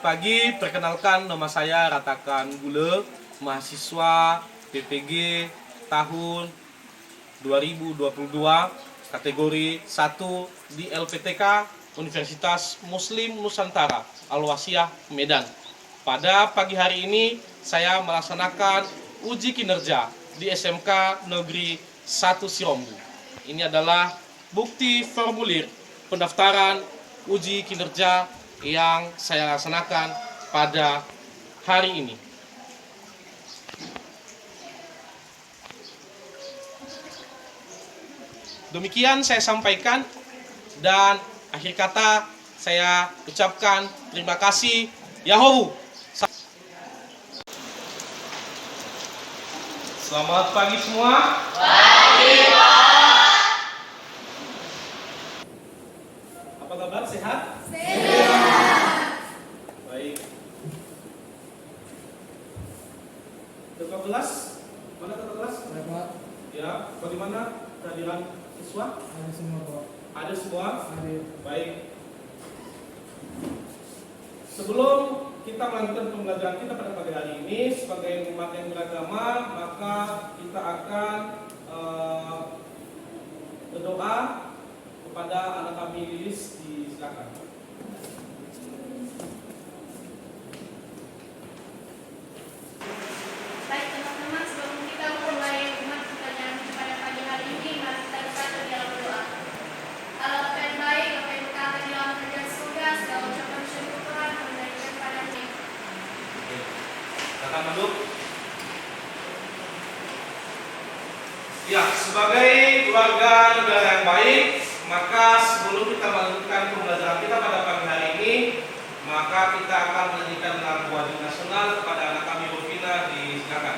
pagi, perkenalkan nama saya Ratakan Gule, mahasiswa PPG tahun 2022, kategori 1 di LPTK Universitas Muslim Nusantara, Al-Wasiyah, Medan. Pada pagi hari ini, saya melaksanakan uji kinerja di SMK Negeri 1 Sirombu. Ini adalah bukti formulir pendaftaran uji kinerja yang saya laksanakan pada hari ini. Demikian saya sampaikan, dan akhir kata saya ucapkan terima kasih. Yahoo! Selamat pagi semua. Pagi, Pak. Apa kabar? Sehat? Sehat. Baik. Ketua kelas? Mana ketua kelas? Dapat Ya, bagaimana kehadiran siswa? ada semua Pak. Ada semua? Hadir. Baik. Sebelum kita melanjutkan pembelajaran kita pada pagi hari ini sebagai umat yang beragama, maka kita akan berdoa kepada anak kami Lilis. Silakan. Baik teman-teman, sebelum kita mulai pembelajaran pada pagi hari ini, mari kita bersatu di dalam doa. Allah Bapa yang baik, Bapa yang berkata di dalam kerajaan surga, segala ucapan syukur Tuhan memberikan kepada-Nya. Silakan duduk. Ya, sebagai keluarga negara yang baik, maka sebelum kita melanjutkan pembelajaran kita pada pagi hari ini, maka kita akan menyanyikan lagu wajib nasional kepada anak kami Rufina. Silakan.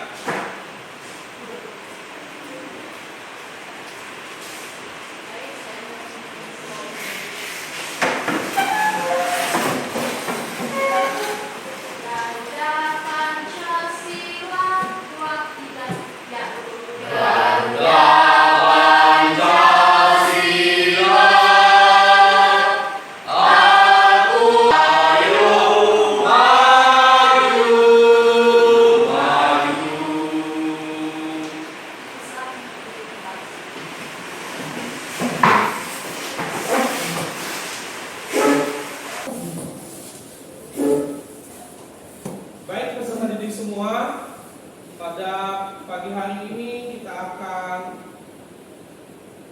Baik peserta didik semua, pada pagi hari ini kita akan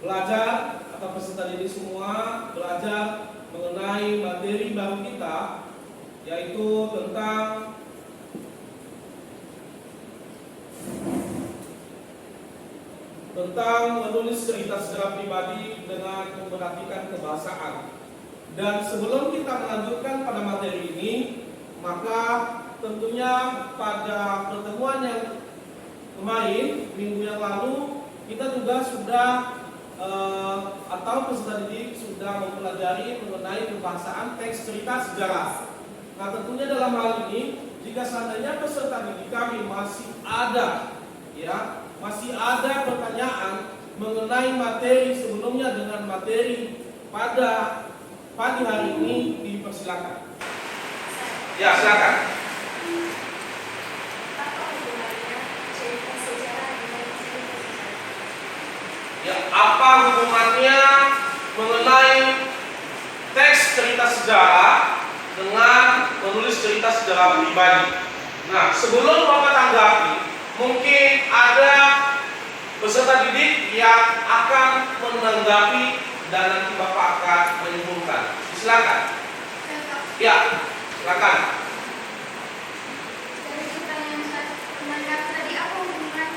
belajar, atau peserta didik semua belajar mengenai materi baru kita, yaitu tentang menulis cerita sejarah pribadi dengan memperhatikan kebahasaan. Dan sebelum kita melanjutkan pada materi ini, maka tentunya pada pertemuan yang kemarin, minggu yang lalu, kita juga sudah atau peserta didik sudah mempelajari mengenai pembahasan teks cerita sejarah. Nah, tentunya dalam hal ini, jika seandainya peserta didik kami masih ada pertanyaan mengenai materi sebelumnya dengan materi pada pagi hari ini, dipersilakan. Ya, silakan. Ya, apa hubungannya mengenai teks cerita sejarah dengan menulis cerita sejarah pribadi? Nah, sebelum Bapak tanggapi, mungkin ada peserta didik yang akan menanggapi dan nanti Bapak akan menyimpulkan. Silakan. Ya, silakan. Dari pertanyaan menanggapi tadi, apa hubungan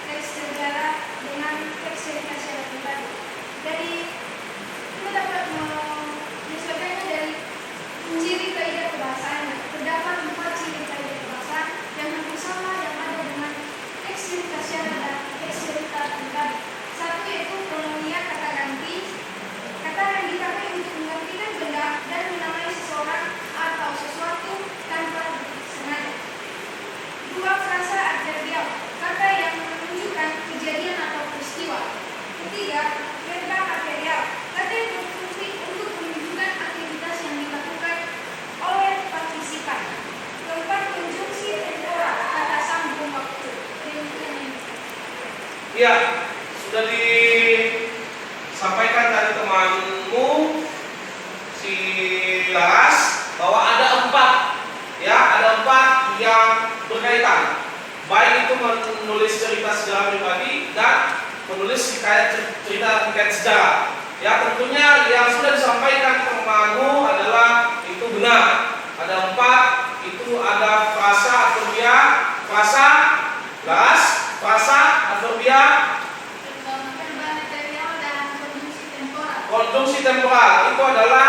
teks sejarah dengan teks cerita sejarah pribadi? Dari kita dapat menyesuaikannya dari ciri kaidah kebahasaan. Terdapat 4 ciri kaidah kebahasaan yang hampir sama yang ada dengan teks cerita sejarah dan teks cerita pribadi. Satu yaitu pengertian kata ganti. Kata yang dipakai untuk menggantikan benda dan menamai seseorang atau sesuatu tanpa sengaja. 2, frasa adverbial, kata yang menunjukkan kejadian atau peristiwa. 3, verba material, kata yang berfungsi untuk menunjukkan aktivitas yang dilakukan oleh partisipan. Ya, sudah disampaikan tadi temanmu si Laras bahwa ada 4, ya, ada 4 yang berkaitan. Baik itu menulis cerita sejarah pribadi dan menulis cerita hikayat sejarah. Ya, tentunya yang sudah disampaikan temanmu adalah itu benar. Ada 4, itu ada frasa, adverbia, frasa, Laras, frasa, adverbia, Verba material dan konjungsi temporal. konjungsi temporal. Itu adalah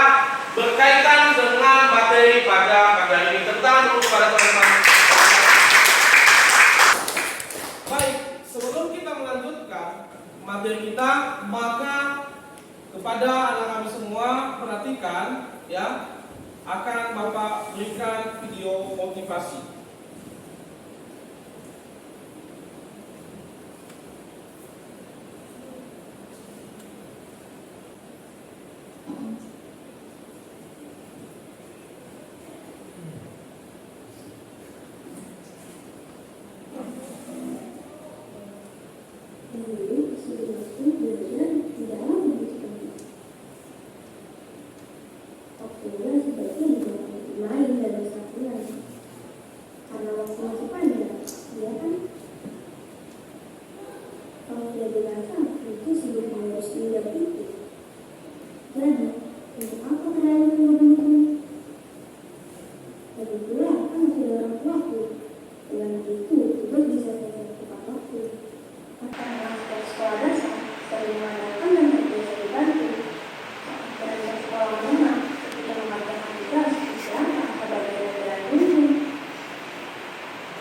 berkaitan dengan materi pada ini. Tepuk tangan dulu kepada teman-teman. Baik, sebelum kita melanjutkan materi kita, maka kepada anak kami semua perhatikan, ya, akan Bapak berikan video motivasi. Dulu sebelumku belajar tidaklah begitu penting. Waktunya sebaiknya digunakan untuk main dan bersenang-senang. Karena waktu masih panjang, ya kan? Kalau tidak dirasa, itu sebelum harus tidak itu. Jadi, untuk apa kalian menggunakan? Lagi pula, kan masih ada orang tuaku. Dengan begitu, tugas bisa selesai tepat waktu. Akan sekolah dasar, sering mengandalkan dan terbiasa dibantu. Belajar sekolah menengah, ketika mengerjakan tugas, disiapkan pada belajar dulu.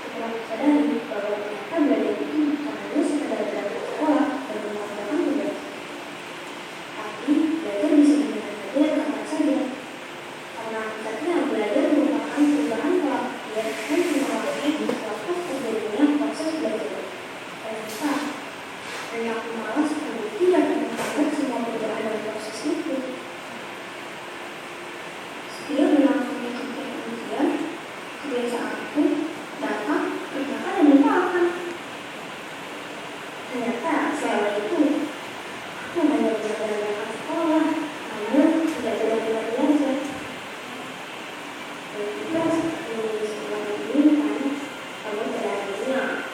Setelah disadari bahwa ternyata belajar itu bukan hanya sekedar belajar sekolah dan mengerjakan tugas. Tapi belajar bisa dengan saja dan kapan saja. Karena hakikatnya belajar merupakan perubahan pola pikir dan pengalaman selepas terjadinya proses belajar. Ternyata perilaku malas terbukti dapat menghambat semua perubahan dan proses itu. Setiap berlangsungnya kemudian, kebiasaanku datang, ternyata dan lupakan. Ternyata selama itu aku hanya belajar sekolah, namun tidak benar-benar belajar. Dan tugas menulis sekolah ini kan, namun pada akhirnya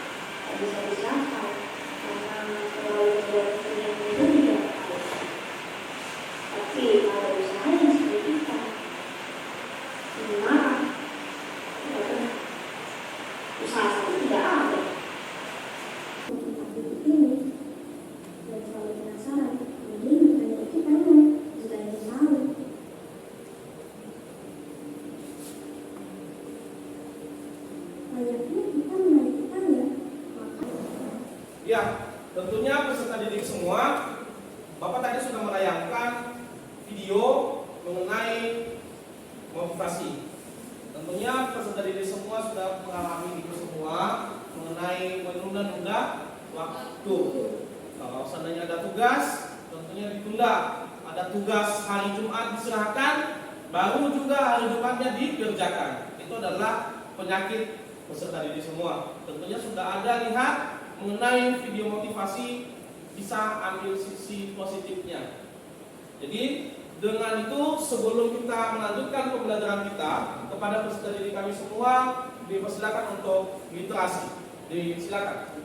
tak bisa dicapai karena terlalu banyak yang tidak tahu. Tapi kalau usaha yang seperti kita, gimana? Tidak pernah. Usaha satu tidak ada. Untuk aktivitas ini, dan selalu penasaran, mungkin hanya itu tanya, jika ingin tahu. Layaknya kita menaiki tangga, maka Ya, tentunya peserta didik semua, Bapak tadi sudah menayangkan video mengenai motivasi. Tentunya peserta didik semua sudah mengalami itu semua mengenai menunda-nunda waktu. Kalau seandainya ada tugas, tentunya ditunda. Ada tugas hari Jumat diserahkan, baru juga hari Jumatnya dikerjakan. Itu adalah penyakit peserta didik semua. Tentunya sudah ada lihat mengenai video motivasi, bisa ambil sisi positifnya. Jadi dengan itu sebelum kita melanjutkan pembelajaran kita, kepada peserta didik kami semua dipersilakan untuk literasi. Silakan.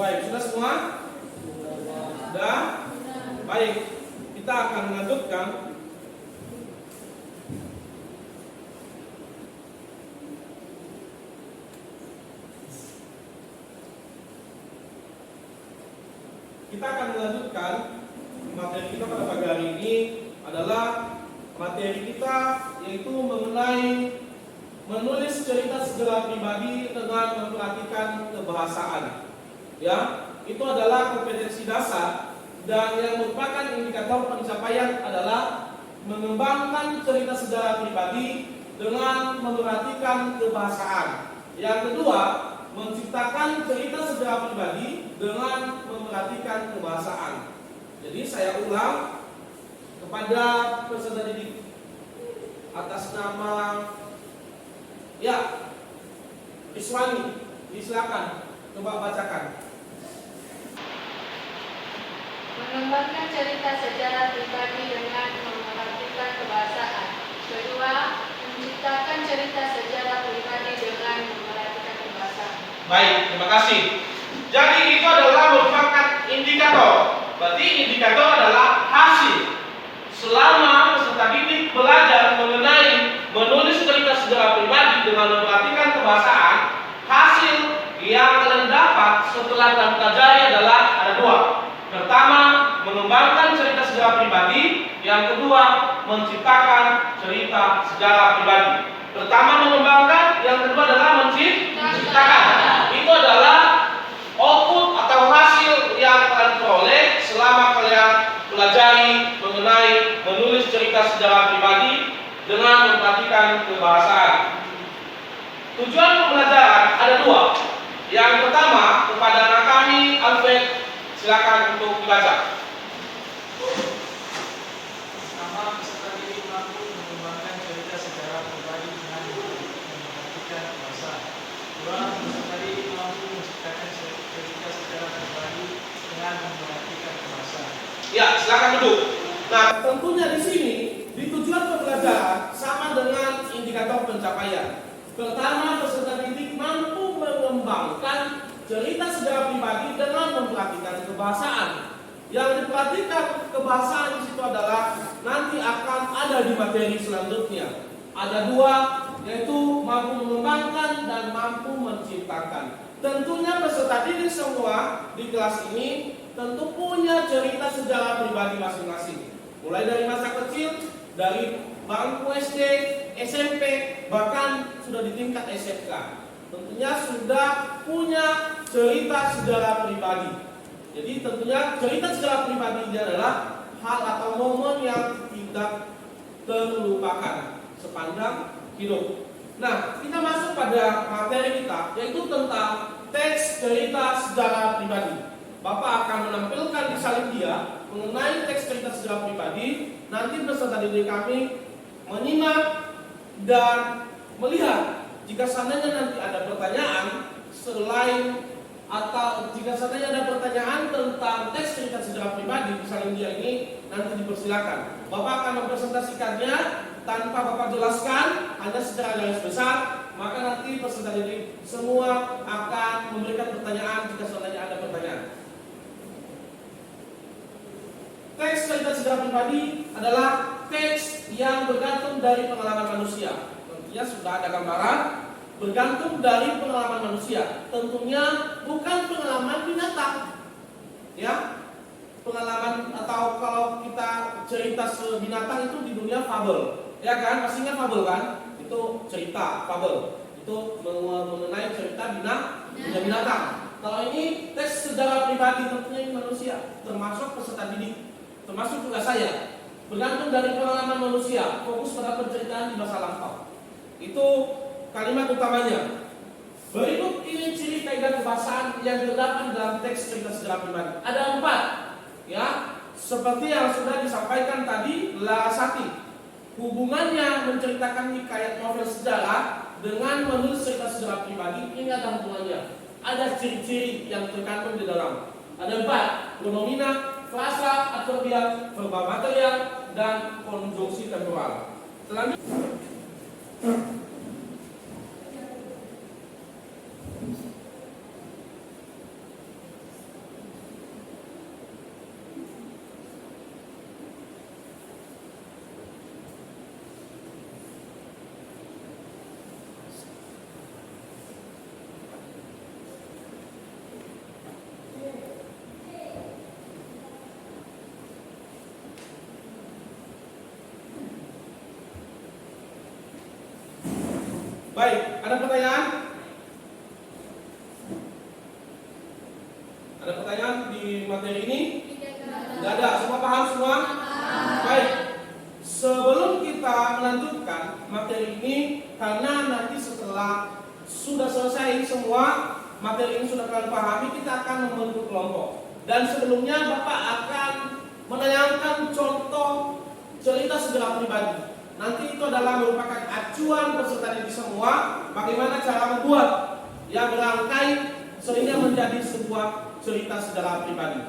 Baik, sudah semua? Sudah? Baik, kita akan melanjutkan. Materi kita pada pagi hari ini adalah materi kita yaitu mengenai menulis cerita sejarah pribadi dengan memperhatikan kebahasaan. Ya, itu adalah kompetensi dasar dan yang merupakan indikator pencapaian adalah mengembangkan cerita sejarah pribadi dengan memperhatikan kebahasaan. Yang kedua, menciptakan cerita sejarah pribadi dengan memperhatikan kebahasaan. Jadi saya ulang kepada peserta didik atas nama Iswani, silakan coba bacakan. Mengembangkan cerita sejarah pribadi dengan memperhatikan kebahasaan. Kedua, menciptakan cerita sejarah pribadi dengan memperhatikan kebahasaan. Baik, terima kasih. Jadi itu adalah merupakan indikator. Berarti indikator adalah hasil. Selama peserta didik belajar mengenai menulis cerita sejarah pribadi dengan memperhatikan kebahasaan, hasil yang kalian dapat setelah kalian pelajari adalah ada dua. Pertama, mengembangkan cerita sejarah pribadi. Yang kedua, menciptakan cerita sejarah pribadi. Pertama mengembangkan, yang kedua adalah menciptakan. Itu adalah output atau hasil yang kalian peroleh selama kalian pelajari mengenai menulis cerita sejarah pribadi dengan memperhatikan kebahasaan. Tujuan pembelajaran ada dua. Yang pertama kepada anak kami, Alfred, silakan untuk dibaca. Pertama, peserta didik mampu mengembangkan cerita sejarah pribadi dengan memperhatikan kebahasaan. Dua, peserta didik mampu menciptakan cerita sejarah pribadi dengan memperhatikan kebahasaan. Ya, silakan duduk. Nah, tentunya di sini di tujuan pembelajaran sama dengan indikator pencapaian. Pertama, peserta didik mampu mengembangkan cerita sejarah pribadi dengan memperhatikan kebahasaan. Yang diperhatikan kebahasaan di situ adalah nanti akan ada di materi selanjutnya. Ada dua, yaitu mampu mengembangkan dan mampu menciptakan. Tentunya peserta didik semua di kelas ini tentu punya cerita sejarah pribadi masing-masing. Mulai dari masa kecil, dari bangku SD, SMP, bahkan sudah di tingkat SMK. Tentunya sudah punya cerita sejarah pribadi. Jadi tentunya cerita sejarah pribadi ini adalah hal atau momen yang tidak terlupakan sepanjang hidup. Nah, kita masuk pada materi kita, yaitu tentang teks cerita sejarah pribadi. Bapak akan menampilkan di salin dia mengenai teks cerita sejarah pribadi. Nanti peserta didik kami menyimak dan melihat. Jika seandainya nanti ada pertanyaan selain atau jika seandainya ada pertanyaan tentang teks cerita sejarah pribadi di salin dia ini, nanti dipersilakan. Bapak akan mempresentasikannya tanpa Bapak jelaskan, hanya secara garis besar. Maka nanti peserta didik semua akan memberikan pertanyaan jika seandainya ada pertanyaan. Teks cerita sejarah pribadi adalah teks yang bergantung dari pengalaman manusia. Tentunya sudah ada gambaran, bergantung dari pengalaman manusia. Tentunya bukan pengalaman binatang. Ya, pengalaman atau kalau kita cerita binatang itu di dunia fabel. Ya kan, pastinya fabel kan? Itu cerita fabel. Itu mengenai cerita binatang. Kalau ini teks sejarah pribadi tentunya ini manusia, termasuk peserta didik. Termasuk juga saya, bergantung dari pengalaman manusia, fokus pada penceritaan di masa lampau. Itu kalimat utamanya. Berikut ini ciri kaidah kebahasaan yang terdapat dalam teks cerita sejarah pribadi. Ada 4, ya, seperti yang sudah disampaikan tadi. Sati, hubungannya menceritakan hikayat novel sejarah dengan menulis cerita sejarah pribadi ini ada hubungannya. Ada ciri-ciri yang terkandung di dalam. Ada 4, pronomina, frasa, adverbial, verba material, dan konjungsi temporal. Selanjutnya, Baik, ada pertanyaan? Ada pertanyaan di materi ini? Tidak ada, semua paham semua? Baik, sebelum kita melanjutkan materi ini, karena nanti setelah sudah selesai semua materi ini sudah kalian pahami, kita akan membentuk kelompok. Dan sebelumnya Bapak akan menayangkan contoh cerita sejarah pribadi. Nanti itu adalah merupakan acuan peserta didik semua bagaimana cara membuat yang berangkai sehingga menjadi sebuah cerita sejarah pribadi.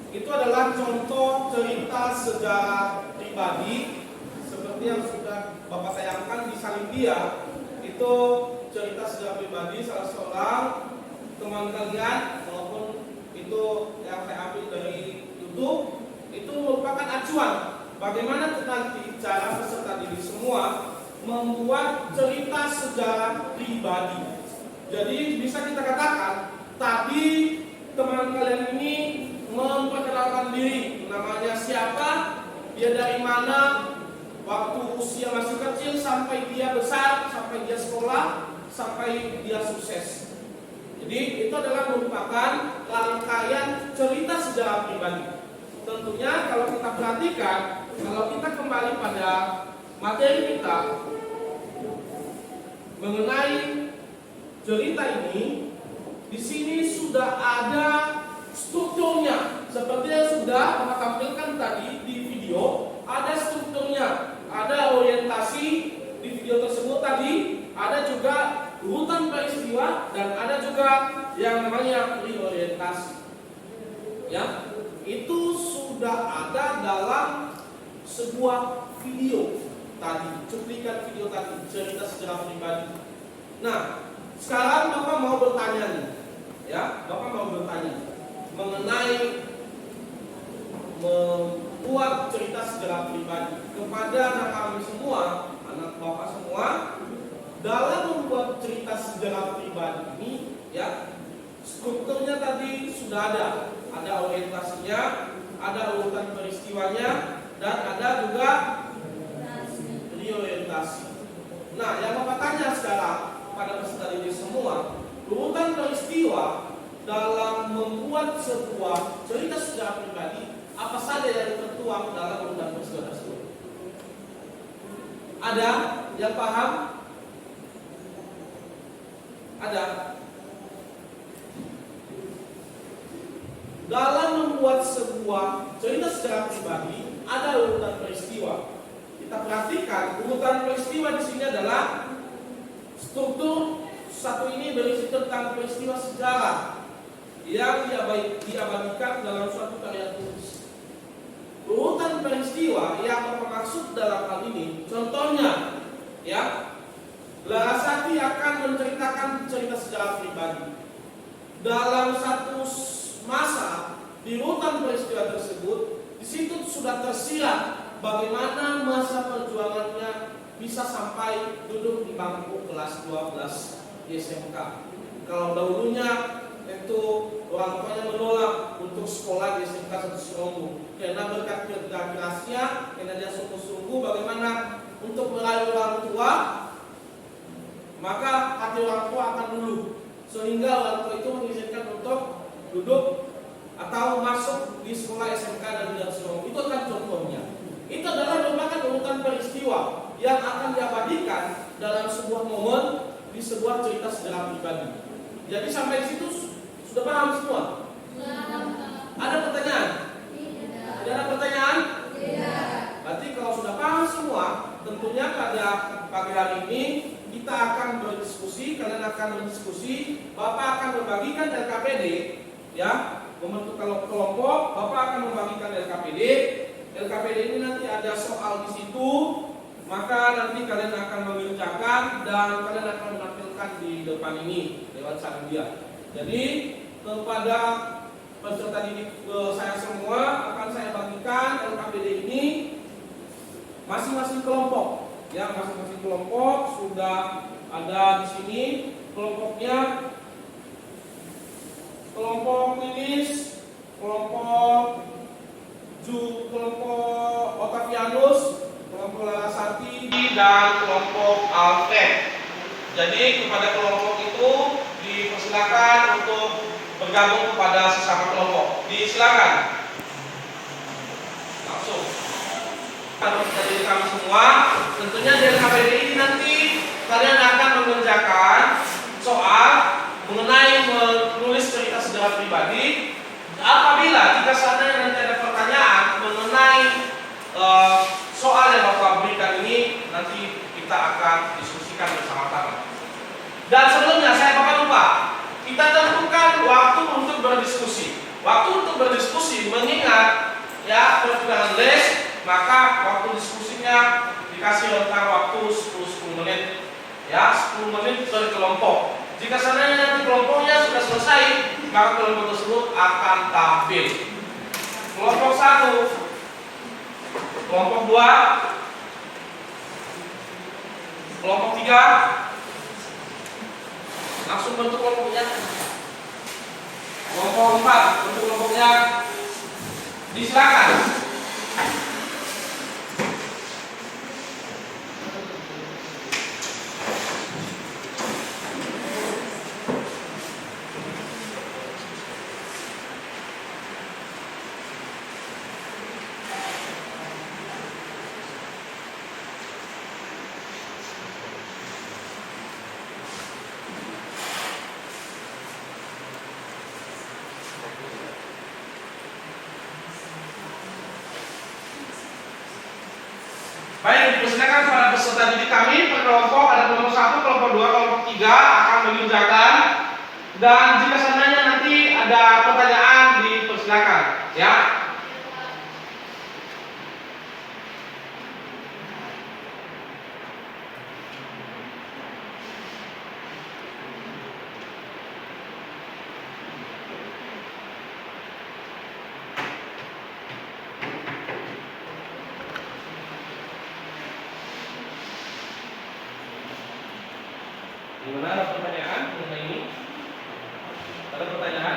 Itu adalah contoh cerita sejarah pribadi seperti yang sudah Bapak tayangkan di salin dia. Itu cerita sejarah pribadi salah seorang teman kalian, walaupun itu yang saya ambil dari YouTube, itu merupakan acuan bagaimana nanti cara peserta didik semua membuat cerita sejarah pribadi. Jadi bisa kita katakan tadi teman kalian ini memperkenalkan diri, namanya siapa, dia dari mana, waktu usia masih kecil sampai dia besar, sampai dia sekolah, sampai dia sukses. Jadi itu adalah merupakan rangkaian cerita sejarah pribadi. tentunya kalau kita perhatikan, kalau kita kembali pada materi kita mengenai cerita ini, di sini sudah ada strukturnya seperti yang sudah Bapak tampilkan tadi di video. Ada strukturnya, ada orientasi di video tersebut tadi, ada juga urutan peristiwa, dan ada juga yang namanya reorientasi. Ya, itu sudah ada dalam sebuah video tadi, cuplikan video tadi, cerita sejarah pribadi. Nah, sekarang Bapak mau bertanya nih, ya, Bapak mau bertanya mengenai membuat cerita sejarah pribadi kepada anak kami semua, anak Bapak semua. Dalam membuat cerita sejarah pribadi ini, ya, strukturnya tadi sudah ada orientasinya, ada urutan peristiwanya, dan ada juga reorientasi. Nah, yang Bapak tanya sekarang pada peserta didik semua, urutan peristiwa dalam membuat sebuah cerita sejarah pribadi, apa saja yang tertuang dalam urutan peristiwa tersebut? Ada yang paham? Ada. Dalam membuat sebuah cerita sejarah pribadi, ada urutan peristiwa. Kita perhatikan urutan peristiwa di sini adalah struktur satu ini berisi tentang peristiwa sejarah yang diabadikan dalam suatu karya tulis. Urutan peristiwa yang Bapak maksud dalam hal ini, contohnya, ya, Larasati akan menceritakan cerita sejarah pribadi. Dalam satu masa di urutan peristiwa tersebut, di situ sudah tersirat bagaimana masa perjuangannya bisa sampai duduk di bangku kelas 12 di SMK. Kalau dahulunya itu orang tuanya menolak untuk sekolah di SMK Satu Seronggu karena berkat kerja kerasnya, karena dia sungguh-sungguh bagaimana untuk merayu orang tua, maka hati orang tua akan luluh sehingga orang tua itu mengizinkan untuk duduk atau masuk di sekolah SMK dan Satu Seronggu. Itu kan contohnya. Itu adalah merupakan urutan peristiwa yang akan diabadikan dalam sebuah momen di sebuah cerita sejarah pribadi. Jadi sampai di situ sudah paham semua? Ada pertanyaan? Tidak ada pertanyaan? Tidak. Berarti kalau sudah paham semua, tentunya pada pagi hari ini kita akan berdiskusi, kalian akan berdiskusi, Bapak akan membagikan LKPD, ya, membentuk kelompok, Bapak akan membagikan LKPD. LKPD ini nanti ada soal di situ, maka nanti kalian akan mengerjakan dan kalian akan menampilkan di depan ini lewat media. Jadi kepada peserta didik saya semua akan saya bagikan LKPD ini masing-masing kelompok. Ya, masing-masing kelompok sudah ada di sini kelompoknya. Kelompok Lilis, kelompok Otavianus, kelompok Larasati, dan kelompok Alfred. Jadi kepada kelompok itu dipersilakan untuk bergabung kepada sesama kelompok. Disilakan. Langsung. Kalau dari kami semua, tentunya di LKPD ini nanti kalian akan mengerjakan soal mengenai menulis cerita sejarah pribadi. Apabila jika seandainya nanti ada pertanyaan mengenai soal yang Bapak berikan ini, nanti kita akan diskusikan bersama-sama. Dan sebelumnya Bapak lupa, kita tentukan waktu untuk berdiskusi. Waktu untuk berdiskusi mengingat ya pertukaran les, maka waktu diskusinya dikasih rentang waktu 10 menit, ya 10 menit per kelompok. Jika seandainya nanti kelompoknya sudah selesai, maka kelompok tersebut akan tampil. Kelompok 1, kelompok 2, kelompok 3, langsung bentuk kelompoknya. Kelompok 4, bentuk kelompoknya. Disilakan. mengingatkan kepada peserta didik kami per kelompok, ada kelompok 1, kelompok 2, kelompok 3 akan mengerjakan. Dan jika seandainya nanti ada pertanyaan dipersilakan, ya. Gimana, ada pertanyaan mengenai ini? Ada pertanyaan?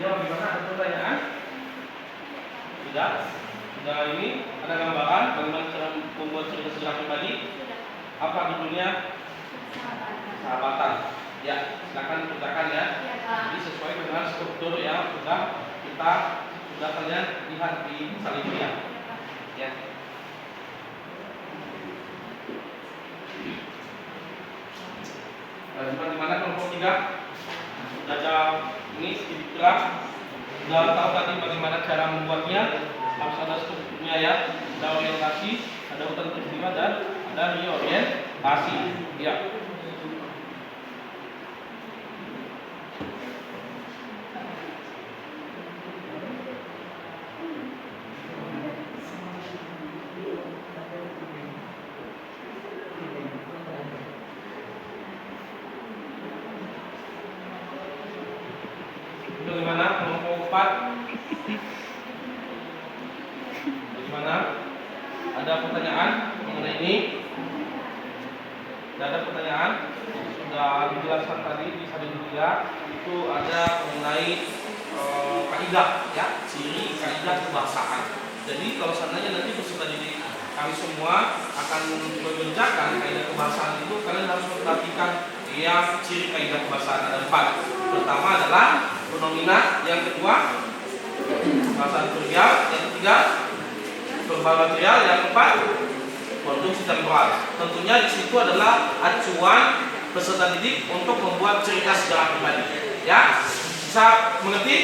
Ya, bagaimana, ada pertanyaan? Tidak? Sudah ini ada gambaran bagaimana cara membuat cerita sejarah pribadi? Apa judulnya? Sahabatan. Ya, silakan kerjakan ya. Jadi sesuai dengan struktur yang sudah kalian lihat di salibnya. Ya. Di mana kelompok 3? Sudah jawab ini sedikitlah. Sudah tahu tadi bagaimana cara membuatnya. Harus ada strukturnya ya. Ada orientasi, ada urutan peristiwa dan ada reorientasi. Ya. Bagaimana kelompok 4? Bagaimana? Ada pertanyaan mengenai ini? Tidak ada pertanyaan? Sudah dijelaskan tadi di salin 3 itu ada mengenai kaidah ya, ciri kaidah kebahasaan. Jadi kalau seandainya nanti peserta didik kami semua akan mengerjakan kaidah kebahasaan itu, kalian harus memperhatikan yang ciri kaidah kebahasaan ada 4. Pertama adalah pronomina, yang kedua bahasa adverbial, yang ketiga verbal material, yang keempat konjungsi temporal. Tentunya di situ adalah acuan peserta didik untuk membuat cerita sejarah pribadi. Ya, bisa mengerti?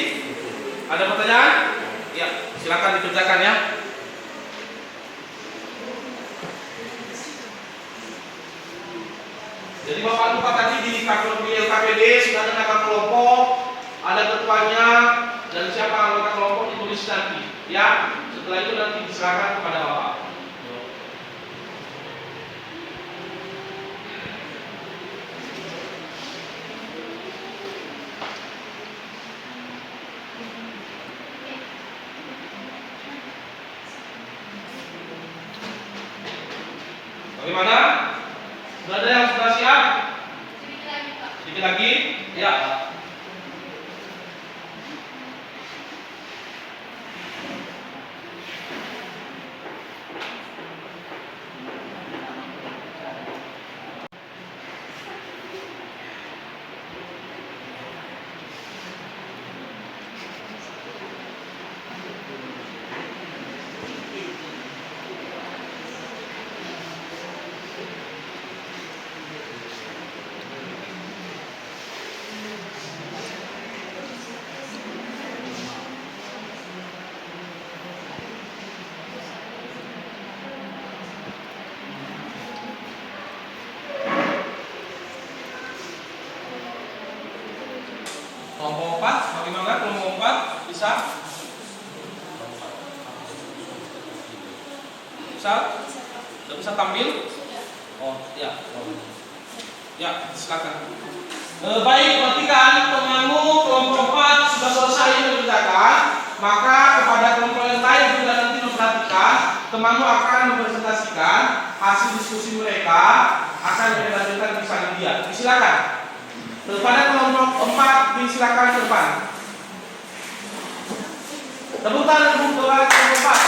Ada pertanyaan? Ya, silakan dikerjakan ya. Jadi Bapak lupa tadi di LKPD sudah ada nama kelompok, ada ketuanya, dan siapa anggota kelompok ditulis nanti. Ya, setelah itu nanti diserahkan kepada Bapak. Bagaimana? Sudah ada yang sudah siap? Sedikit lagi, Pak. Sedikit lagi? Ya. Kelompok 4, bagaimana kelompok 4? Bisa? Bisa? Sudah bisa tampil? Oh, ya. Ya, silakan. Baik, perhatikan temanmu kelompok 4 sudah selesai mengerjakan, maka kepada kelompok yang lain temanmu akan mempresentasikan hasil diskusi mereka, akan dilanjutkan di panitia. Silakan. Kepada kelompok 4 disilakan ke depan. Tepuk tangan untuk kelompok 4.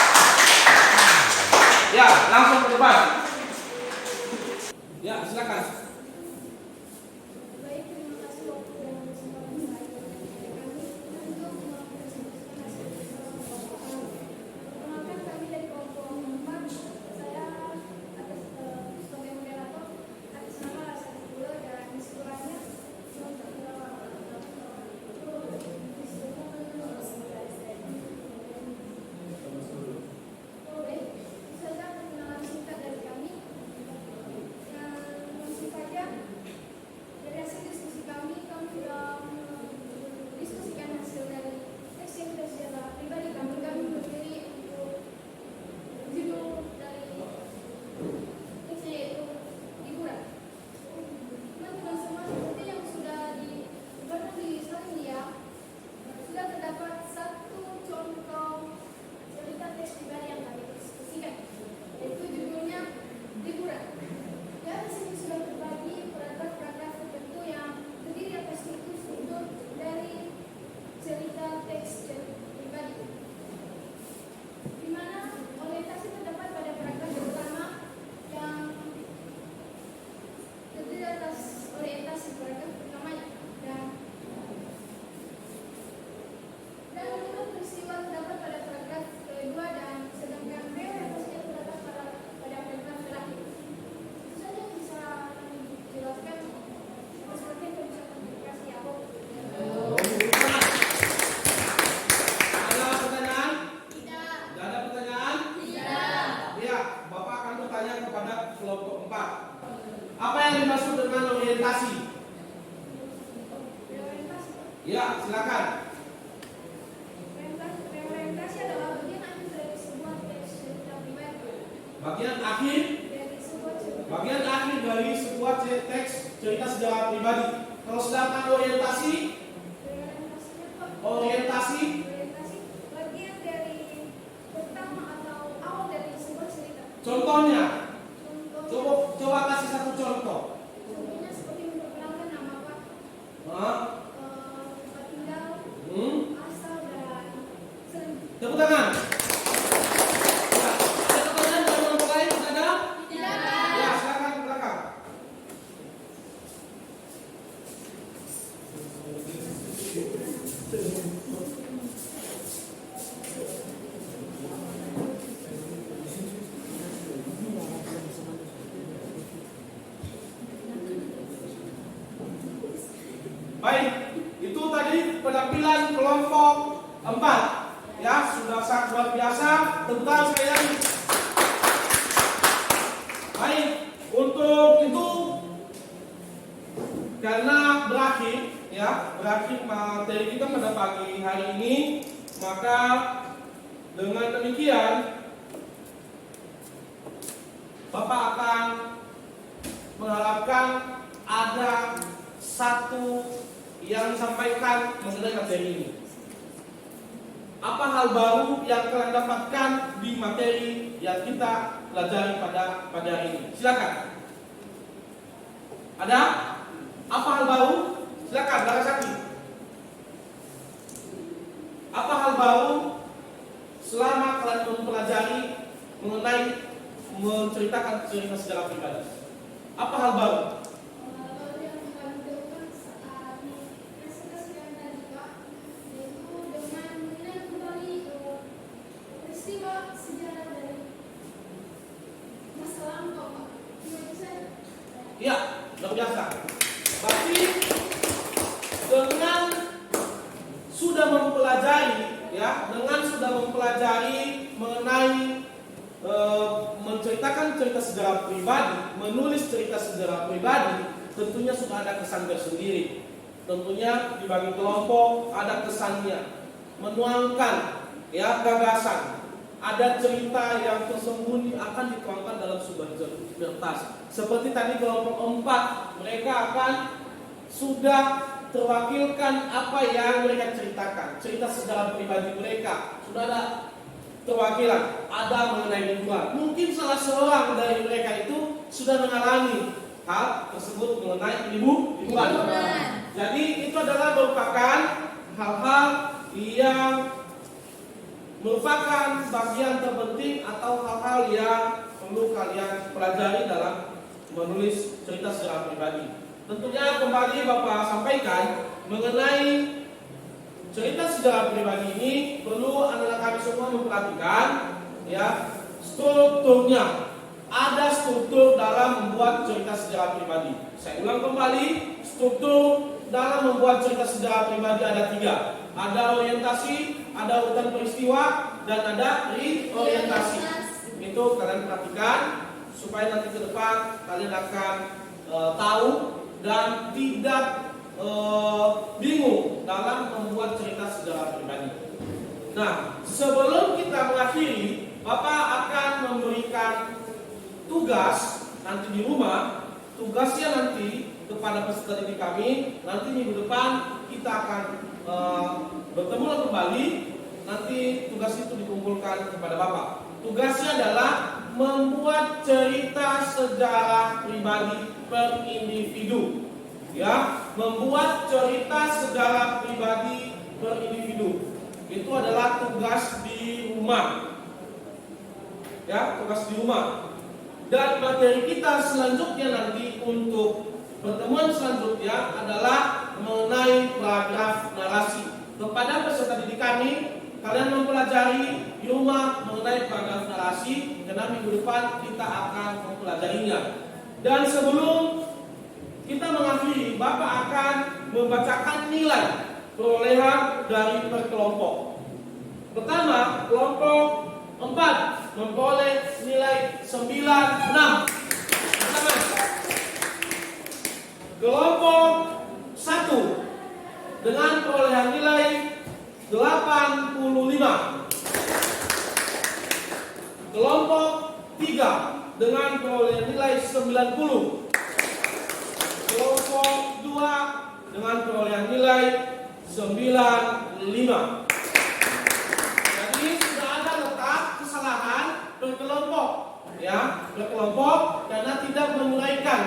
Ya, langsung ke depan. Ya, silakan. Baik, terima kasih waktu dan kesempatan saya untuk mempresentasikan hasil diskusi. Perkenalkan kami dari kelompok 4. Saya atas sebagai moderator atas nama Rasa Pula dan istilahnya saja perkenalan singkat dari kami. Yang langsung saja dari hasil diskusi kami sudah mendiskusikan hasil dari teks yang secara pribadi kami berdiri untuk judul dari teksnya yaitu liburan. Teman-teman semua, seperti yang sudah dibuatkan di slide ini ya, sudah terdapat satu contoh cerita teks pribadi yang kami diskusikan, yaitu judulnya liburan. Dan di sini sudah terbagi paragraf-paragraf tertentu yang terdiri atas struktur dari cerita teks pribadi, di mana orientasi terdapat pada paragraf pertama yang terdiri atas orientasi paragraf pertamanya dan untuk peristiwa terdapat pada paragraf kedua dan sedangkan orientasinya terdapat pada paragraf terakhir. Itu saja yang bisa dijelaskan seperti yang bisa komunikasi aku. Ada pertanyaan? Tidak. Tidak ada pertanyaan? Tidak. Ya, Bapak akan bertanya kepada kelompok 4. Apa yang dimaksud dengan orientasi? Reorientasi. Ya, silakan. Reorientasi adalah bagian akhir dari sebuah teks cerita pribadi. Bagian akhir Dari sebuah cerita. dari sebuah teks cerita sejarah pribadi. Kalau sedangkan orientasi Orientasi bagian dari pertama atau awal dari sebuah cerita. contohnya, Contoh, coba kasih satu contoh. contohnya seperti memperkenalkan nama Pak, Hah? tempat tinggal, asal dan selanjutnya. Tepuk tangan. Ya, ada pertanyaan dari kelompok lain? Ada? Ya, silakan ke belakang. Baik, itu tadi penampilan kelompok 4. Ya, sudah sangat luar biasa. Tepuk tangan sekali lagi. Baik, untuk itu karena berakhir materi kita pada pagi hari ini, maka dengan demikian Bapak akan mengharapkan ada satu yang disampaikan mengenai materi ini. Apa hal baru yang kalian dapatkan di materi yang kita pelajari pada hari ini? Silakan. Ada? Apa hal baru? Silakan, Larasati. Apa hal baru selama kalian mempelajari mengenai menceritakan cerita sejarah pribadi? Apa hal baru? Baru yang kami temukan saat presentasi yang tadi Pak, yaitu dengan mengingat kembali peristiwa sejarah dari masa lampau Pak. Gimana saya? Ya, luar biasa. Berarti dengan sudah mempelajari mengenai menceritakan cerita sejarah pribadi, menulis cerita sejarah pribadi, tentunya sudah ada kesan tersendiri. Tentunya di bagi kelompok ada kesannya, menuangkan gagasan, ada cerita yang tersembunyi akan dituangkan dalam sebuah kertas. Seperti tadi kelompok 4, mereka akan sudah terwakilkan apa yang mereka ceritakan, cerita sejarah pribadi mereka. Sudah ada perwakilan, ada mengenai lingkungan. Mungkin salah seorang dari mereka itu sudah mengalami hal tersebut mengenai lingkungan. Jadi itu adalah merupakan hal-hal yang merupakan bagian terpenting atau hal-hal yang perlu kalian pelajari dalam menulis cerita sejarah pribadi. Tentunya kembali Bapak sampaikan mengenai cerita sejarah pribadi ini perlu anak-anak kami semua memperhatikan ya strukturnya. Ada struktur dalam membuat cerita sejarah pribadi. Saya ulang kembali, struktur dalam membuat cerita sejarah pribadi ada 3. Ada orientasi, ada urutan peristiwa, dan ada reorientasi. Itu kalian perhatikan supaya nanti ke depan kalian akan tahu dan tidak bingung dalam membuat cerita sejarah pribadi. Nah, sebelum kita mengakhiri, Bapak akan memberikan tugas nanti di rumah. Tugasnya nanti kepada peserta didik kami. Nanti minggu depan kita akan bertemu kembali. Nanti tugas itu dikumpulkan kepada Bapak. Tugasnya adalah membuat cerita sejarah pribadi per individu. Ya, membuat cerita sejarah pribadi per individu. Itu adalah tugas di rumah. Ya, tugas di rumah. Dan materi kita selanjutnya nanti untuk pertemuan selanjutnya adalah mengenai paragraf narasi. Kepada peserta didik kami, kalian mempelajari di rumah mengenai paragraf narasi, karena minggu depan kita akan mempelajarinya. Dan sebelum kita mengakhiri, Bapak akan membacakan nilai perolehan dari per kelompok. Pertama, kelompok 4 memperoleh nilai 96. Pertama, kelompok 1 dengan perolehan nilai 85. Kelompok 3 dengan perolehan nilai 90. Kelompok 2 dengan perolehan nilai 95. Jadi sudah ada letak kesalahan per kelompok, ya, per kelompok karena tidak menguraikan,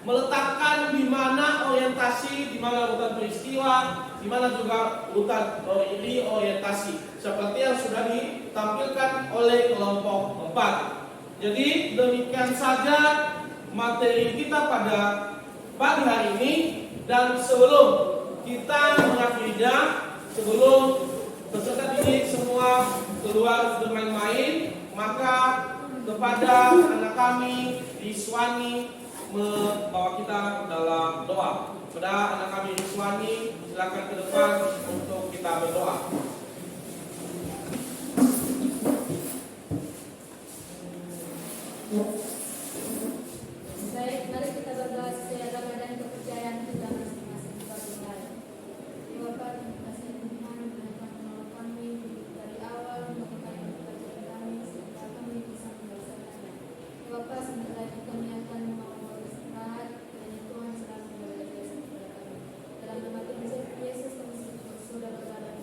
meletakkan di mana orientasi, di mana urutan peristiwa, di mana juga urutan orientasi, seperti yang sudah ditampilkan oleh kelompok 4. Jadi demikian saja materi kita pada pagi hari ini, dan sebelum kita mengakhirinya, sebelum peserta didik semua keluar bermain-main, maka kepada anak kami Rizwani membawa kita dalam doa. Kepada anak kami Rizwani, silakan ke depan untuk kita berdoa. Baik, mari kita berdoa sesuai agama dan kepercayaan kita masing-masing bagi Tuhan. Ya Bapa, terima kasih Tuhan telah menolong kami dari awal melakukan pekerjaan kami sehingga kami bisa melaksanakannya. Ya Bapa, sebentar lagi kami akan mau beristirahat dan Tuhan selalu memberi jasa kepada kami. Dalam nama Tuhan Yesus kami sudah berdoa dan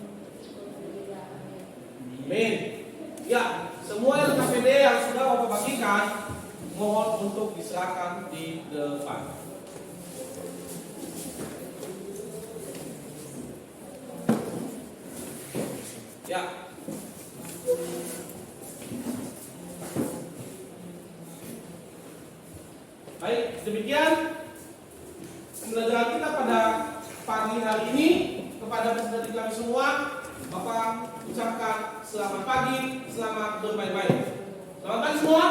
berdoa. Amin. Amin. Ya, semua LKPD yang sudah Bapak bagikan mohon untuk diserahkan di depan. Ya. Baik, demikian pembelajaran kita pada pagi hari ini. Kepada peserta didik kami semua, Bapak ucapkan selamat pagi, selamat bermain-main. Selamat pagi semua.